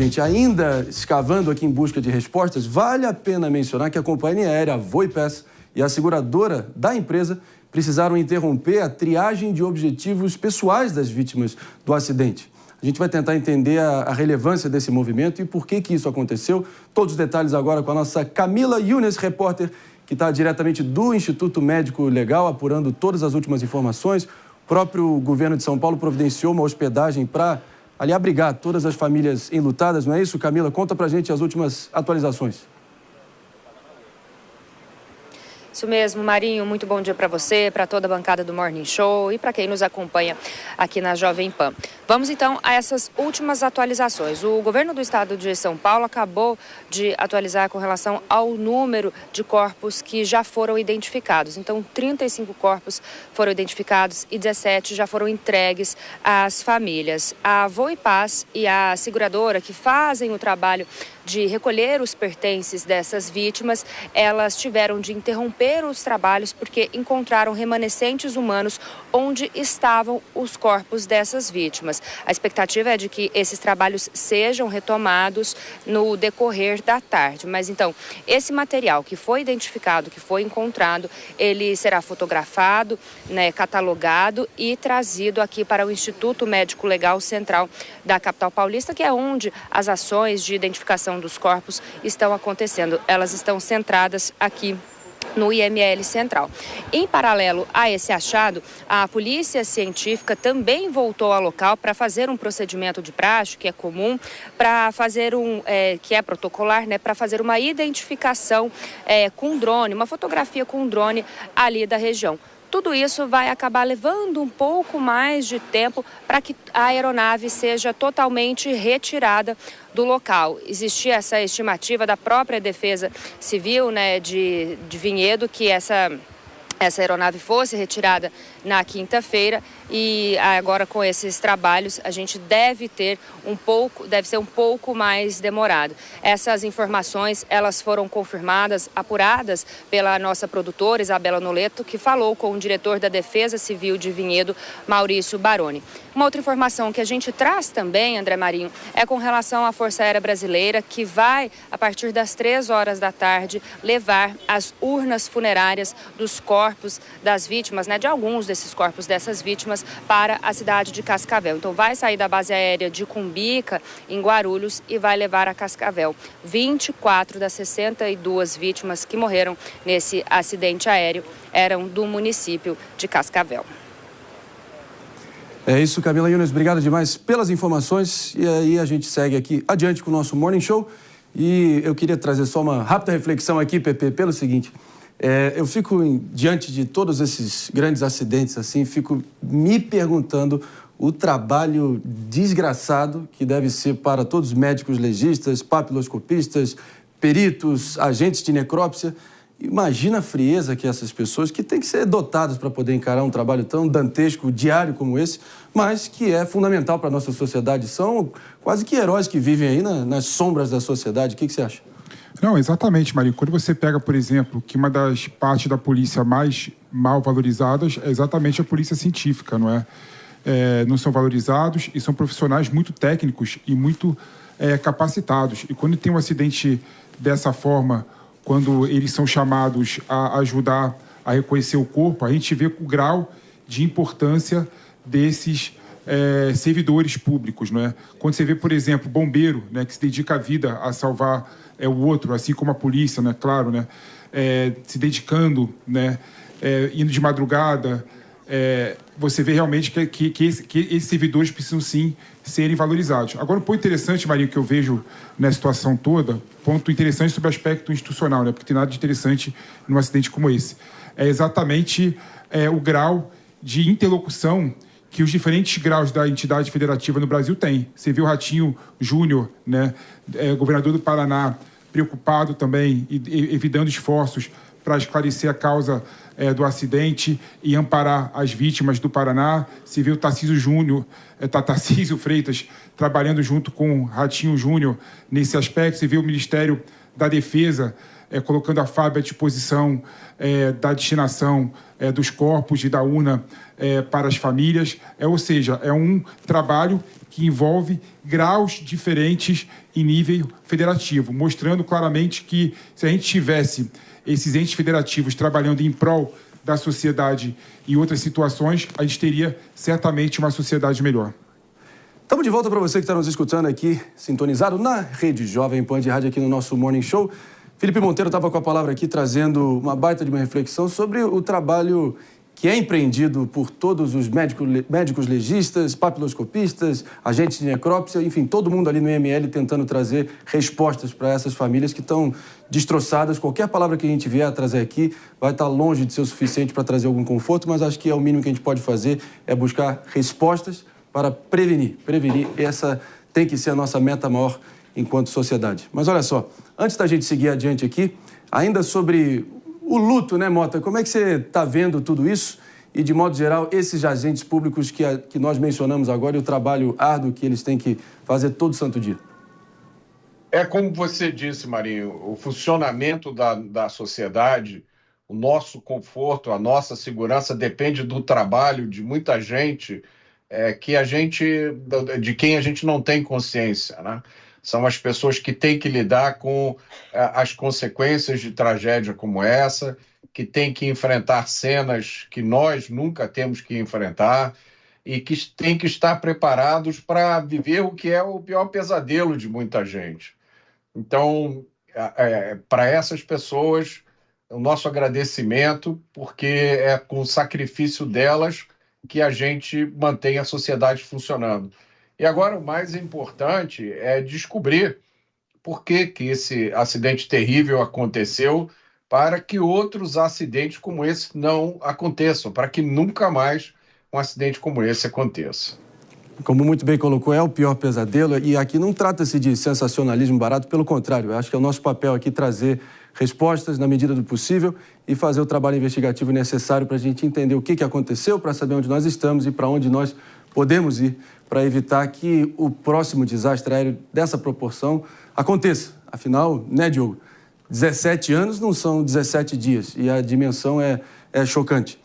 gente. Ainda escavando aqui em busca de respostas, vale a pena mencionar que a companhia aérea Voipass e a seguradora da empresa precisaram interromper a triagem de objetivos pessoais das vítimas do acidente. A gente vai tentar entender a relevância desse movimento e por que isso aconteceu. Todos os detalhes agora com a nossa Camila Yunes, repórter, que está diretamente do Instituto Médico Legal, apurando todas as últimas informações. O próprio governo de São Paulo providenciou uma hospedagem para ali abrigar todas as famílias enlutadas, não é isso, Camila? Conta pra gente as últimas atualizações. Isso mesmo, Marinho, muito bom dia para você, para toda a bancada do Morning Show e para quem nos acompanha aqui na Jovem Pan. Vamos então a essas últimas atualizações. O governo do estado de São Paulo acabou de atualizar com relação ao número de corpos que já foram identificados. Então, 35 corpos foram identificados e 17 já foram entregues às famílias. A Voipass e a seguradora que fazem o trabalho de recolher os pertences dessas vítimas, elas tiveram de interromper os trabalhos porque encontraram remanescentes humanos onde estavam os corpos dessas vítimas. A expectativa é de que esses trabalhos sejam retomados no decorrer da tarde. Mas então, esse material que foi identificado, que foi encontrado, ele será fotografado, catalogado e trazido aqui para o Instituto Médico Legal Central da capital paulista, que é onde as ações de identificação dos corpos estão acontecendo. Elas estão centradas aqui no IML Central. Em paralelo a esse achado, a Polícia Científica também voltou ao local para fazer um procedimento de praxe, que é comum, para fazer que é protocolar, para fazer uma identificação com drone, uma fotografia com drone ali da região. Tudo isso vai acabar levando um pouco mais de tempo para que a aeronave seja totalmente retirada do local. Existia essa estimativa da própria Defesa Civil, de Vinhedo, que essa aeronave fosse retirada na quinta-feira e agora com esses trabalhos a gente deve ser um pouco mais demorado. Essas informações, elas foram confirmadas, apuradas pela nossa produtora Isabela Noleto, que falou com o diretor da Defesa Civil de Vinhedo, Maurício Baroni. Uma outra informação que a gente traz também, André Marinho, é com relação à Força Aérea Brasileira, que vai, a partir das 3 horas da tarde, levar as urnas funerárias dos corpos das vítimas, de alguns desses corpos dessas vítimas, para a cidade de Cascavel. Então vai sair da base aérea de Cumbica, em Guarulhos, e vai levar a Cascavel. 24 das 62 vítimas que morreram nesse acidente aéreo eram do município de Cascavel. É isso, Camila Yunes, obrigado demais pelas informações. E aí a gente segue aqui adiante com o nosso Morning Show. E eu queria trazer só uma rápida reflexão aqui, Pepe, pelo seguinte. Eu fico, diante de todos esses grandes acidentes, assim, fico me perguntando o trabalho desgraçado que deve ser para todos os médicos legistas, papiloscopistas, peritos, agentes de necrópsia. Imagina a frieza que essas pessoas, que têm que ser dotadas para poder encarar um trabalho tão dantesco, diário como esse, mas que é fundamental para a nossa sociedade. São quase que heróis que vivem aí nas sombras da sociedade. O que você acha? Não, exatamente, Marinho. Quando você pega, por exemplo, que uma das partes da polícia mais mal valorizadas é exatamente a polícia científica, não é? Não são valorizados e são profissionais muito técnicos e muito capacitados. E quando tem um acidente dessa forma, quando eles são chamados a ajudar a reconhecer o corpo, a gente vê o grau de importância desses servidores públicos, não é? Quando você vê, por exemplo, bombeiro, que se dedica a vida a salvar o outro, assim como a polícia, claro, se dedicando, indo de madrugada, você vê realmente que esses servidores precisam sim serem valorizados. Agora, um ponto interessante, Marinho, que eu vejo nessa situação toda, ponto interessante sobre o aspecto institucional, porque tem nada de interessante num acidente como esse, é exatamente o grau de interlocução que os diferentes graus da entidade federativa no Brasil têm. Você vê o Ratinho Júnior, governador do Paraná, preocupado também e evitando esforços para esclarecer a causa do acidente e amparar as vítimas do Paraná. Se vê o Tarcísio Freitas trabalhando junto com o Ratinho Júnior nesse aspecto. Se vê o Ministério da Defesa colocando a FAB à disposição da destinação dos corpos e da UNA para as famílias. Ou seja, é um trabalho que envolve graus diferentes em nível federativo, mostrando claramente que se a gente tivesse esses entes federativos trabalhando em prol da sociedade em outras situações, a gente teria certamente uma sociedade melhor. Estamos de volta para você que está nos escutando aqui, sintonizado na Rede Jovem Pan de Rádio aqui no nosso Morning Show. Felipe Monteiro estava com a palavra aqui, trazendo uma baita de uma reflexão sobre o trabalho que é empreendido por todos os médicos legistas, papiloscopistas, agentes de necrópsia, enfim, todo mundo ali no IML tentando trazer respostas para essas famílias que estão destroçadas. Qualquer palavra que a gente vier a trazer aqui vai estar longe de ser o suficiente para trazer algum conforto, mas acho que é o mínimo que a gente pode fazer, é buscar respostas para prevenir. Prevenir, essa tem que ser a nossa meta maior enquanto sociedade. Mas olha só, antes da gente seguir adiante aqui, ainda sobre o luto, né, Mota? Como é que você está vendo tudo isso? E, de modo geral, esses agentes públicos que nós mencionamos agora e o trabalho árduo que eles têm que fazer todo santo dia. É como você disse, Marinho, o funcionamento da sociedade, o nosso conforto, a nossa segurança depende do trabalho de muita gente de quem a gente não tem consciência, né? São as pessoas que têm que lidar com as consequências de tragédia como essa, que têm que enfrentar cenas que nós nunca temos que enfrentar e que têm que estar preparados para viver o que é o pior pesadelo de muita gente. Então, para essas pessoas, o nosso agradecimento, porque é com o sacrifício delas que a gente mantém a sociedade funcionando. E agora o mais importante é descobrir por que esse acidente terrível aconteceu, para que outros acidentes como esse não aconteçam, para que nunca mais um acidente como esse aconteça. Como muito bem colocou, é o pior pesadelo, e aqui não trata-se de sensacionalismo barato, pelo contrário, eu acho que é o nosso papel aqui trazer respostas na medida do possível e fazer o trabalho investigativo necessário para a gente entender o que aconteceu, para saber onde nós estamos e para onde nós podemos ir, para evitar que o próximo desastre aéreo dessa proporção aconteça. Afinal, né, Diogo? 17 anos não são 17 dias e a dimensão é chocante.